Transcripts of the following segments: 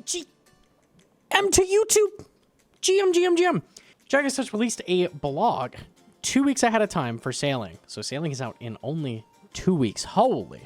GM to YouTube. GM. Jagex has released a blog 2 weeks ahead of time for sailing. So sailing is out in only 2 weeks. Holy.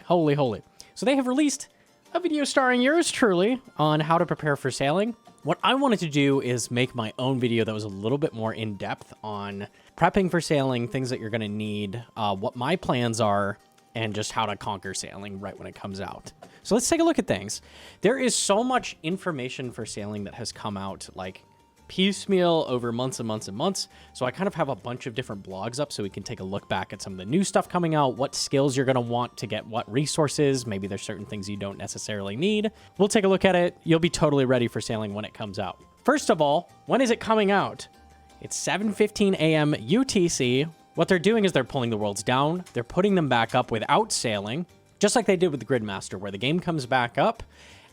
So they have released a video starring yours truly on how to prepare for sailing. What I wanted to do is make my own video that was a little bit more in-depth on prepping for sailing, things that you're going to need, what my plans are, and just how to conquer sailing right when it comes out. So let's take a look at things. There is so much information for sailing that has come out, like, piecemeal over months and months and months. So I kind of have a bunch of different blogs up so we can take a look back at some of the new stuff coming out, what skills you're going to want to get what resources. Maybe there's certain things you don't necessarily need. We'll take a look at it. You'll be totally ready for sailing when it comes out. First of all, when is it coming out? It's 7:15 a.m. UTC. What they're doing is they're pulling the worlds down. They're putting them back up without sailing, just like they did with the Gridmaster, where the game comes back up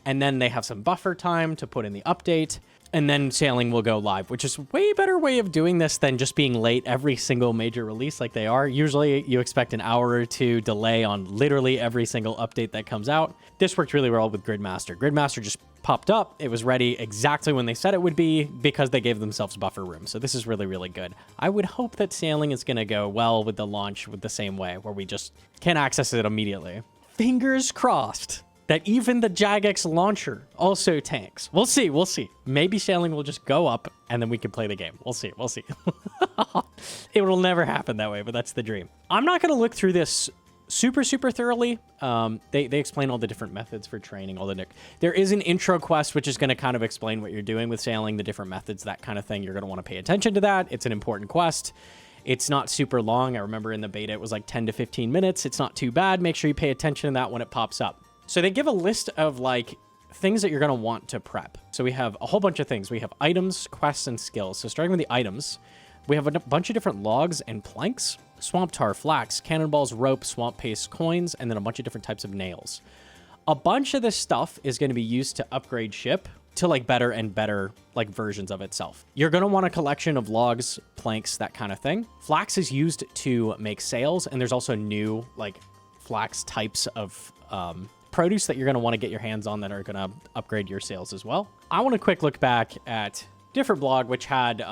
and then they have some buffer time to put in the update. And then sailing will go live, which is a way better way of doing this than just being late every single major release like they are. Usually you expect an hour or two delay on literally every single update that comes out. This worked really well with Gridmaster. Gridmaster just popped up. It was ready exactly when they said it would be because they gave themselves buffer room. So this is really, really good. I would hope that sailing is going to go well with the launch with the same way, where we just can access it immediately. Fingers crossed that even the Jagex launcher also tanks. We'll see. Maybe sailing will just go up and then we can play the game. We'll see. It will never happen that way, but that's the dream. I'm not going to look through this super thoroughly. They explain all the different methods for training, there is an intro quest, which is going to kind of explain what you're doing with sailing, the different methods, that kind of thing. You're going to want to pay attention to that. It's an important quest. It's not super long. I remember in the beta, it was like 10 to 15 minutes. It's not too bad. Make sure you pay attention to that when it pops up. So they give a list of like things that you're going to want to prep. So we have a whole bunch of things. We have items, quests, and skills. So starting with the items, we have a bunch of different logs and planks, swamp tar, flax, cannonballs, rope, swamp paste, coins, and then a bunch of different types of nails. A bunch of this stuff is going to be used to upgrade ship to like better and better like versions of itself. You're going to want a collection of logs, planks, that kind of thing. Flax is used to make sails, and there's also new like flax types of produce that you're going to want to get your hands on that are going to upgrade your sales as well. I want a quick look back at different blog, which had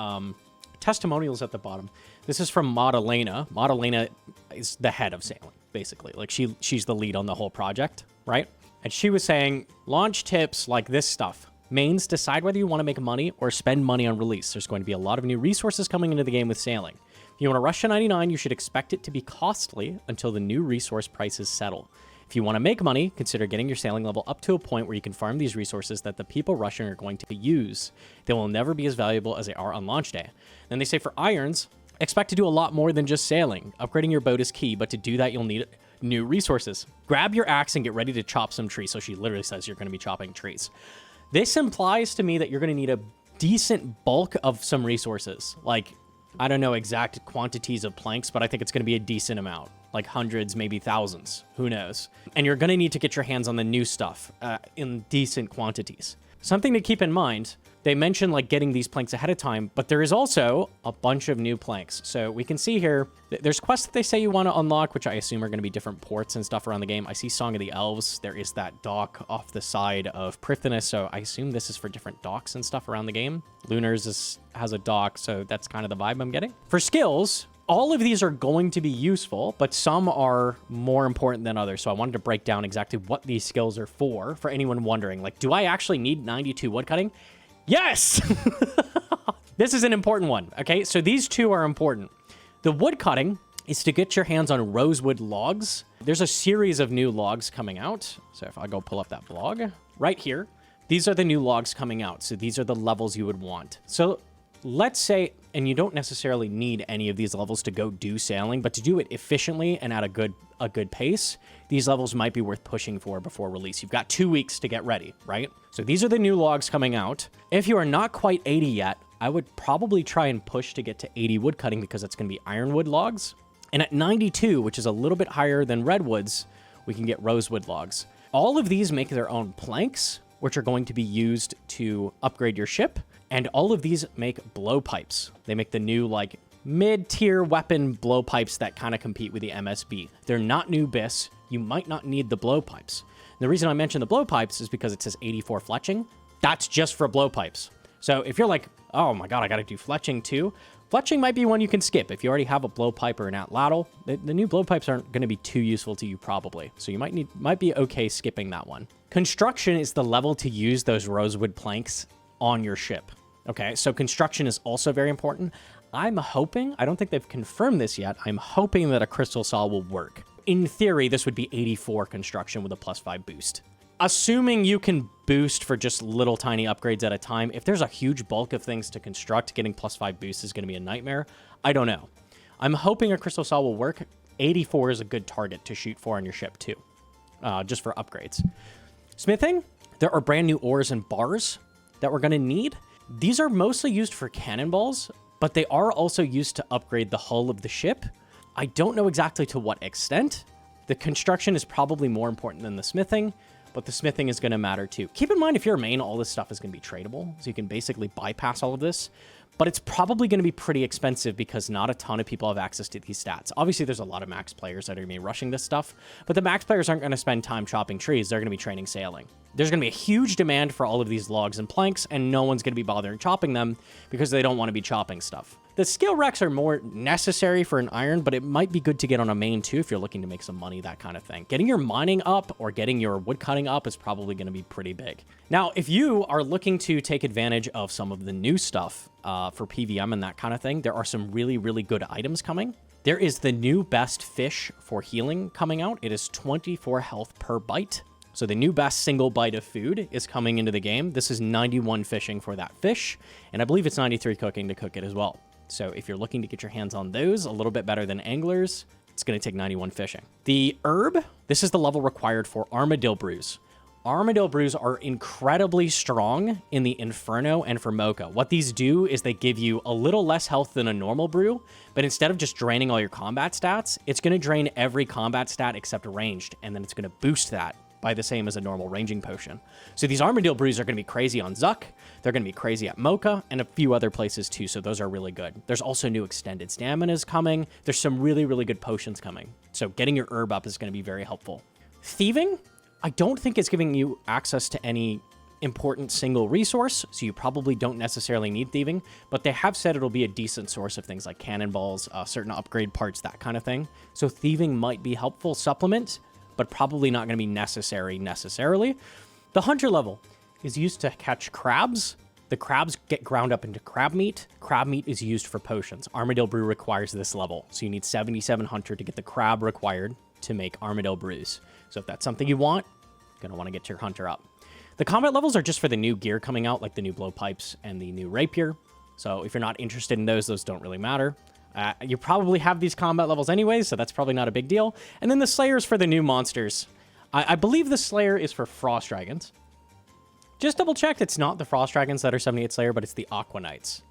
testimonials at the bottom. This is from Maudalena. Maudalena is the head of sailing, basically. Like she's the lead on the whole project, right? And she was saying, launch tips like this stuff. Mains, decide whether you want to make money or spend money on release. There's going to be a lot of new resources coming into the game with sailing. If you want to rush to 99, you should expect it to be costly until the new resource prices settle. If you want to make money, consider getting your sailing level up to a point where you can farm these resources that the people rushing are going to use. They will never be as valuable as they are on launch day. Then they say for irons, expect to do a lot more than just sailing. Upgrading your boat is key, but to do that, you'll need new resources. Grab your axe and get ready to chop some trees. So she literally says you're going to be chopping trees. This implies to me that you're going to need a decent bulk of some resources. Like, I don't know exact quantities of planks, but I think it's going to be a decent amount. Like hundreds, maybe thousands. Who knows? And you're going to need to get your hands on the new stuff in decent quantities. Something to keep in mind, they mention like getting these planks ahead of time, but there is also a bunch of new planks. So we can see here, there's quests that they say you want to unlock, which I assume are going to be different ports and stuff around the game. I see Song of the Elves. There is that dock off the side of Prythinus, so I assume this is for different docks and stuff around the game. Lunars has a dock, so that's kind of the vibe I'm getting. For skills, all of these are going to be useful, but some are more important than others. So I wanted to break down exactly what these skills are for anyone wondering, like, do I actually need 92 woodcutting? Yes! This is an important one, okay? So these two are important. The woodcutting is to get your hands on rosewood logs. There's a series of new logs coming out. So if I go pull up that blog right here, these are the new logs coming out. So these are the levels you would want. So let's say, and you don't necessarily need any of these levels to go do sailing, but to do it efficiently and at a good pace, these levels might be worth pushing for before release. You've got 2 weeks to get ready, right? So these are the new logs coming out. If you are not quite 80 yet, I would probably try and push to get to 80 woodcutting because it's going to be ironwood logs. And at 92, which is a little bit higher than redwoods, we can get rosewood logs. All of these make their own planks, which are going to be used to upgrade your ship. And all of these make blowpipes. They make the new, like, mid-tier weapon blowpipes that kind of compete with the MSB. They're not new bis. You might not need the blowpipes. The reason I mention the blowpipes is because it says 84 fletching. That's just for blowpipes. So if you're like, oh my god, I gotta do fletching too, fletching might be one you can skip. If you already have a blowpipe or an atlatl, the new blowpipes aren't going to be too useful to you probably. So you might be okay skipping that one. Construction is the level to use those rosewood planks on your ship. Okay, so construction is also very important. I'm hoping, I don't think they've confirmed this yet, I'm hoping that a crystal saw will work. In theory, this would be 84 construction with a +5 boost. Assuming you can boost for just little tiny upgrades at a time, if there's a huge bulk of things to construct, getting +5 boost is going to be a nightmare. I don't know. I'm hoping a crystal saw will work. 84 is a good target to shoot for on your ship too, just for upgrades. Smithing, there are brand new ores and bars that we're going to need. These are mostly used for cannonballs, but they are also used to upgrade the hull of the ship. I don't know exactly to what extent. The construction is probably more important than the smithing, but the smithing is going to matter too. Keep in mind, if you're a main, all this stuff is going to be tradable, so you can basically bypass all of this. But it's probably going to be pretty expensive because not a ton of people have access to these stats. Obviously, there's a lot of max players that are going to be rushing this stuff, but the max players aren't going to spend time chopping trees. They're going to be training sailing. There's going to be a huge demand for all of these logs and planks, and no one's going to be bothering chopping them because they don't want to be chopping stuff. The skill wrecks are more necessary for an iron, but it might be good to get on a main too if you're looking to make some money, that kind of thing. Getting your mining up or getting your wood cutting up is probably going to be pretty big. Now, if you are looking to take advantage of some of the new stuff for PVM and that kind of thing, there are some really, really good items coming. There is the new best fish for healing coming out. It is 24 health per bite. So the new best single bite of food is coming into the game. This is 91 fishing for that fish, and I believe it's 93 cooking to cook it as well. So if you're looking to get your hands on those, a little bit better than anglers, it's going to take 91 fishing. The herb, this is the level required for armadillo brews. Armadillo brews are incredibly strong in the Inferno and for Mocha. What these do is they give you a little less health than a normal brew, but instead of just draining all your combat stats, it's going to drain every combat stat except ranged, and then it's going to boost that by the same as a normal ranging potion. So these armadillo brews are going to be crazy on Zuck, they're going to be crazy at Mocha, and a few other places too, so those are really good. There's also new extended staminas coming. There's some really, really good potions coming. So getting your herb up is going to be very helpful. Thieving, I don't think it's giving you access to any important single resource, so you probably don't necessarily need thieving, but they have said it'll be a decent source of things like cannonballs, certain upgrade parts, that kind of thing. So thieving might be helpful supplement, but probably not going to be necessarily. The hunter level is used to catch crabs. The crabs get ground up into crab meat. Crab meat is used for potions. Armadillo brew requires this level, so you need 77 hunter to get the crab required to make armadillo brews. So if that's something you want, you're going to want to get your hunter up. The combat levels are just for the new gear coming out, like the new blowpipes and the new rapier. So if you're not interested in those don't really matter. You probably have these combat levels anyways, so that's probably not a big deal. And then the Slayer's for the new monsters. I believe the Slayer is for Frost Dragons. Just double checked, it's not the Frost Dragons that are 78 Slayer, but it's the Aqua Knights.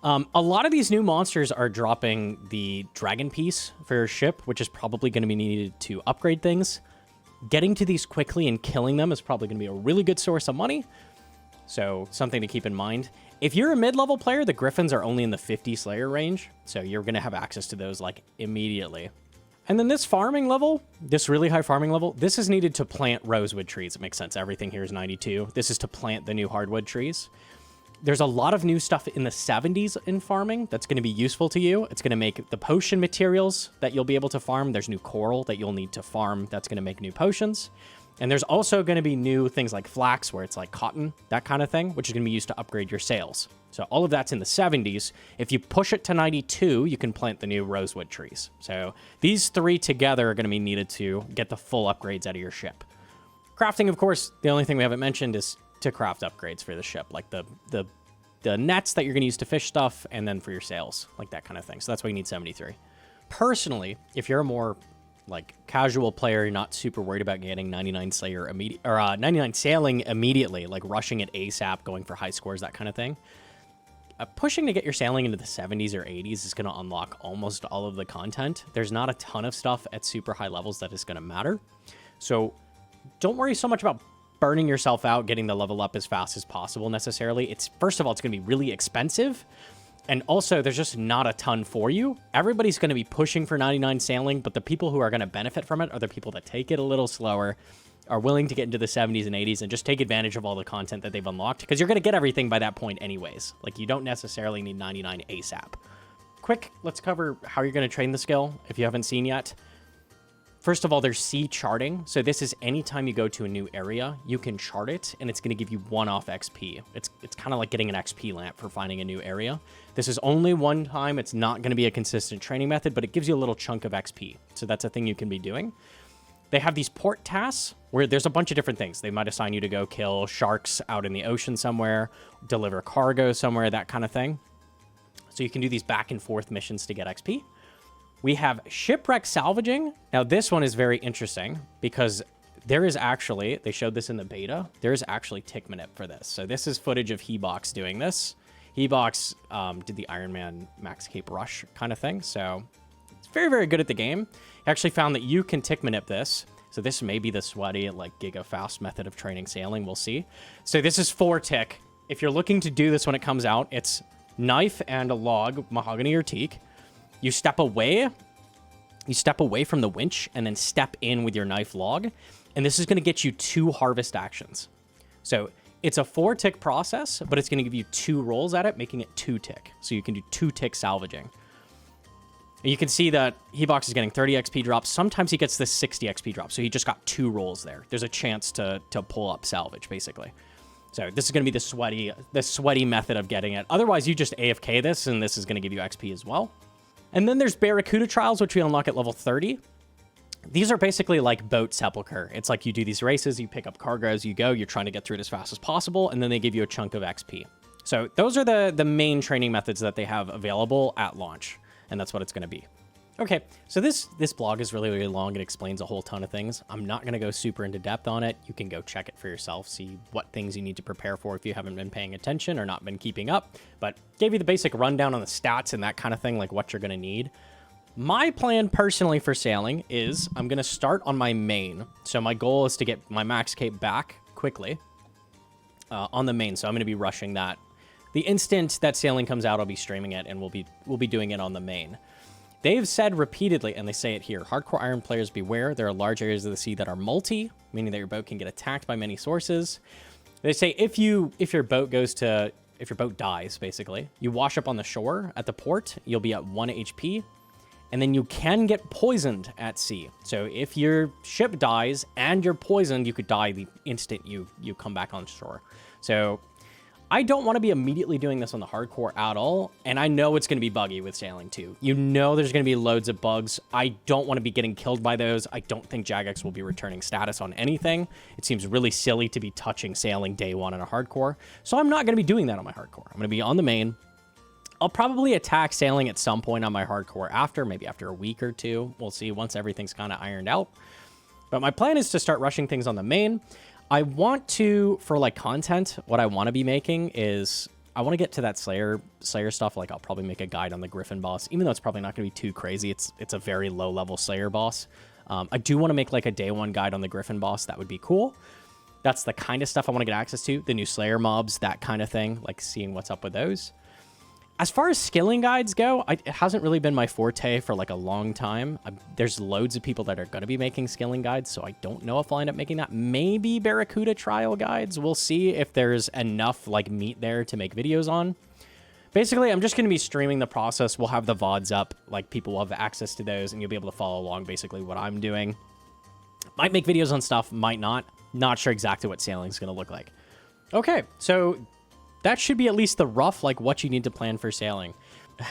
A lot of these new monsters are dropping the Dragon Piece for your ship, which is probably going to be needed to upgrade things. Getting to these quickly and killing them is probably going to be a really good source of money. So something to keep in mind. If you're a mid-level player, the Griffins are only in the 50 Slayer range, so you're going to have access to those like immediately. And then this farming level, this really high farming level, this is needed to plant rosewood trees. It makes sense. Everything here is 92. This is to plant the new hardwood trees. There's a lot of new stuff in the 70s in farming that's going to be useful to you. It's going to make the potion materials that you'll be able to farm. There's new coral that you'll need to farm that's going to make new potions. And there's also going to be new things like flax, where it's like cotton, that kind of thing, which is going to be used to upgrade your sails. So all of that's in the 70s. If you push it to 92, you can plant the new rosewood trees. So these three together are going to be needed to get the full upgrades out of your ship. Crafting, of course, the only thing we haven't mentioned is to craft upgrades for the ship, like the nets that you're going to use to fish stuff, and then for your sails, like that kind of thing. So that's why you need 73. Personally, if you're a more like casual player, you're not super worried about getting 99 Slayer immediate or 99 sailing immediately, like rushing it ASAP, going for high scores, that kind of thing. Pushing to get your sailing into the 70s or 80s is going to unlock almost all of the content. There's not a ton of stuff at super high levels that is going to matter. So don't worry so much about burning yourself out, getting the level up as fast as possible necessarily. It's, first of all, it's going to be really expensive. And also, there's just not a ton for you. Everybody's going to be pushing for 99 sailing, but the people who are going to benefit from it are the people that take it a little slower, are willing to get into the 70s and 80s and just take advantage of all the content that they've unlocked, because you're going to get everything by that point anyways. Like, you don't necessarily need 99 ASAP. Quick, let's cover how you're going to train the skill if you haven't seen yet. First of all, there's C charting. So this is anytime you go to a new area, you can chart it, and it's going to give you one-off XP. It's kind of like getting an XP lamp for finding a new area. This is only one time. It's not going to be a consistent training method, but it gives you a little chunk of XP. So that's a thing you can be doing. They have these port tasks where there's a bunch of different things. They might assign you to go kill sharks out in the ocean somewhere, deliver cargo somewhere, that kind of thing. So you can do these back and forth missions to get XP. We have shipwreck salvaging. Now, this one is very interesting because there is actually, they showed this in the beta, there is actually tick manip for this. So this is footage of Hebox doing this. Hebox did the Iron Man Max Cape Rush kind of thing. So it's very, very good at the game. He actually found that you can tick manip this. So this may be the sweaty, like, giga fast method of training sailing. We'll see. So this is 4 tick. If you're looking to do this when it comes out, it's knife and a log, mahogany or teak. You step away from the winch and then step in with your knife log. And this is going to get you 2 harvest actions. So it's a 4 tick process, but it's going to give you 2 rolls at it, making it 2 tick. So you can do 2 tick salvaging. And you can see that Hebox is getting 30 XP drops. Sometimes he gets this 60 XP drop. So he just got 2 rolls there. There's a chance to pull up salvage, basically. So this is going to be the sweaty method of getting it. Otherwise, you just AFK this, and this is going to give you XP as well. And then there's Barracuda Trials, which we unlock at level 30. These are basically like Boat Sepulcher. It's like you do these races, you pick up cargo as you go, you're trying to get through it as fast as possible, and then they give you a chunk of XP. So those are the main training methods that they have available at launch, and that's what it's going to be. Okay, so this blog is really, really long. It explains a whole ton of things. I'm not going to go super into depth on it. You can go check it for yourself, see what things you need to prepare for if you haven't been paying attention or not been keeping up. But gave you the basic rundown on the stats and that kind of thing, like what you're going to need. My plan personally for sailing is I'm going to start on my main. So my goal is to get my max cape back quickly on the main. So I'm going to be rushing that. The instant that sailing comes out, I'll be streaming it, and we'll be doing it on the main. They've said repeatedly, and they say it here, hardcore iron players beware. There are large areas of the sea that are multi, meaning that your boat can get attacked by many sources. They say if your boat dies, basically, you wash up on the shore at the port, you'll be at 1 HP, and then you can get poisoned at sea. So if your ship dies and you're poisoned, you could die the instant you come back on shore. So I don't want to be immediately doing this on the hardcore at all, and I know it's going to be buggy with sailing too. You know there's going to be loads of bugs. I don't want to be getting killed by those. I don't think Jagex will be returning status on anything. It seems really silly to be touching sailing day 1 on a hardcore, so I'm not going to be doing that on my hardcore. I'm going to be on the main. I'll probably attack sailing at some point on my hardcore maybe after a week or 2. We'll see once everything's kind of ironed out. But my plan is to start rushing things on the main. I want to, for like content, what I want to be making is I want to get to that Slayer stuff. Like I'll probably make a guide on the Griffin boss, even though it's probably not going to be too crazy. It's a very low level Slayer boss. I do want to make like a day 1 guide on the Griffin boss. That would be cool. That's the kind of stuff I want to get access to. The new Slayer mobs, that kind of thing, like seeing what's up with those. As far as skilling guides go, it hasn't really been my forte for like a long time. There's loads of people that are going to be making skilling guides, so I don't know if I'll end up making that. Maybe Barracuda trial guides. We'll see if there's enough like meat there to make videos on. Basically, I'm just going to be streaming the process. We'll have the VODs up. Like people will have access to those, and you'll be able to follow along basically what I'm doing. Might make videos on stuff, might not. Not sure exactly what sailing is going to look like. Okay, so that should be at least the rough, like, what you need to plan for sailing.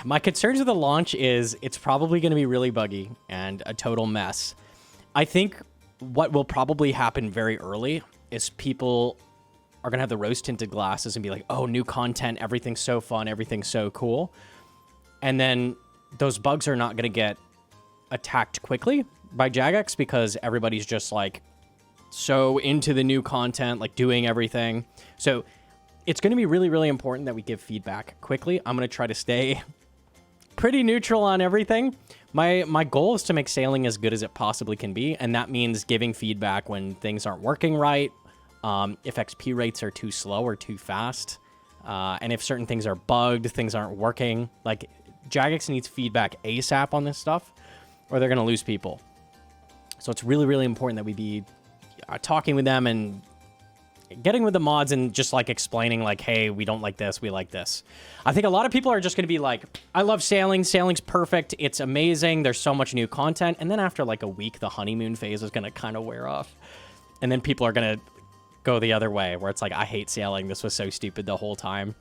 My concerns with the launch is it's probably going to be really buggy and a total mess. I think what will probably happen very early is people are going to have the rose-tinted glasses and be like, oh, new content, everything's so fun, everything's so cool. And then those bugs are not going to get attacked quickly by Jagex because everybody's just, like, so into the new content, like, doing everything. So it's going to be really, really important that we give feedback quickly. I'm going to try to stay pretty neutral on everything. My goal is to make sailing as good as it possibly can be, and that means giving feedback when things aren't working right, if XP rates are too slow or too fast, and if certain things are bugged, things aren't working. Like, Jagex needs feedback ASAP on this stuff, or they're going to lose people. So it's really, really important that we be talking with them and getting with the mods and just like explaining like, hey, we don't like this, we like this. I think a lot of people are just going to be like, I love sailing. Sailing's perfect. It's amazing. There's so much new content. And then after like a week, the honeymoon phase is going to kind of wear off. And then people are going to go the other way where it's like, I hate sailing. This was so stupid the whole time.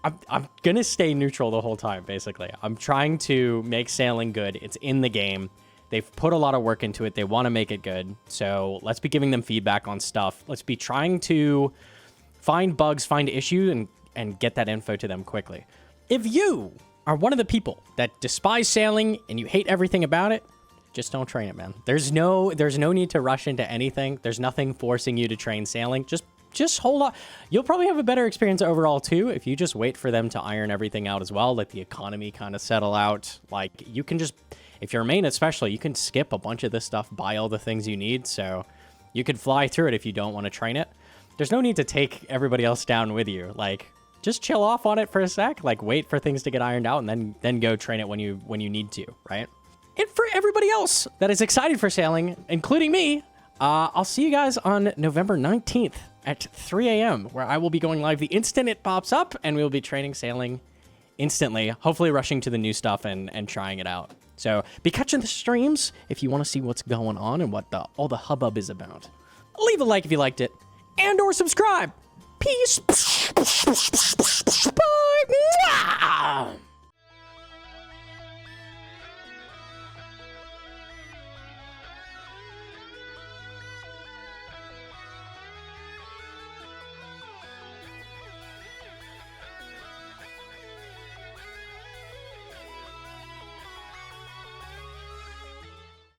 I'm going to stay neutral the whole time, basically. I'm trying to make sailing good. It's in the game. They've put a lot of work into it. They want to make it good. So let's be giving them feedback on stuff. Let's be trying to find bugs, find issues, and get that info to them quickly. If you are one of the people that despise sailing and you hate everything about it, just don't train it, man. There's no need to rush into anything. There's nothing forcing you to train sailing. Just hold on. You'll probably have a better experience overall too if you just wait for them to iron everything out as well, let the economy kind of settle out. Like, you can just, if you're a main especially, you can skip a bunch of this stuff, buy all the things you need, so you could fly through it if you don't want to train it. There's no need to take everybody else down with you. Like, just chill off on it for a sec, like wait for things to get ironed out and then go train it when you need to, right? And for everybody else that is excited for sailing, including me, I'll see you guys on November 19th at 3 a.m., where I will be going live the instant it pops up, and we will be training sailing instantly, hopefully rushing to the new stuff and trying it out. So be catching the streams if you want to see what's going on and what all the hubbub is about. Leave a like if you liked it, and or subscribe. Peace. Bye.